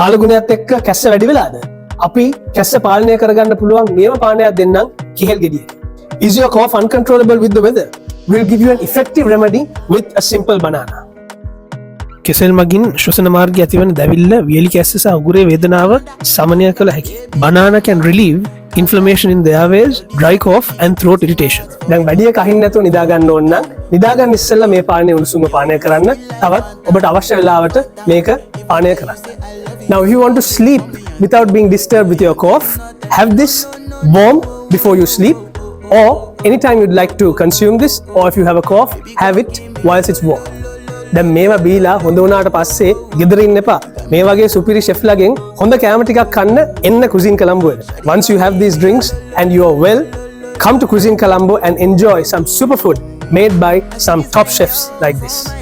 කාලගුණයත් එක්ක කැස්ස වැඩි වෙලාද? අපි කැස්ස පාලනය කරගන්න පුළුවන් නියම පානයක් දෙන්නම් කෙහෙල් ගෙඩියක. Is your cough uncontrollable with the weather? We'll give you an effective remedy with a simple banana. කෙසෙල් මගින් ශ්වසන මාර්ගය ඇතිවන දැවිල්ල, වියලි කැස්ස සහ උගුරේ වේදනාව සමනය කළ හැකියි. Banana can relieve inflammation in the airways, dry cough and throat irritation. දැන් වැඩිය කහින් නැතුව නිදා ගන්න ඕන නම් නිදා ගන්න ඉස්සෙල්ලා මේ පානය උණුසුම පානය කරන්න. තවත් ඔබට අවශ්‍ය වෙලාවට මේක පානය කරන්න. Now if you want to sleep without being disturbed with your cough, have this warm before you sleep, or anytime you'd like to consume this, or if you have a cough, have it whilst it's warm. දැන් මේවා බීලා හොඳ වුණාට පස්සේ ගෙදර ඉන්න එපා. මේ වගේ සුපිරි ෂෙෆ්ලාගෙන් හොඳ කෑම ටිකක් කන්න එන්න Cuisine Colombo එකට. Once you have these drinks and you are well, come to Cuisine Colombo and enjoy some superfood made by some top chefs like this.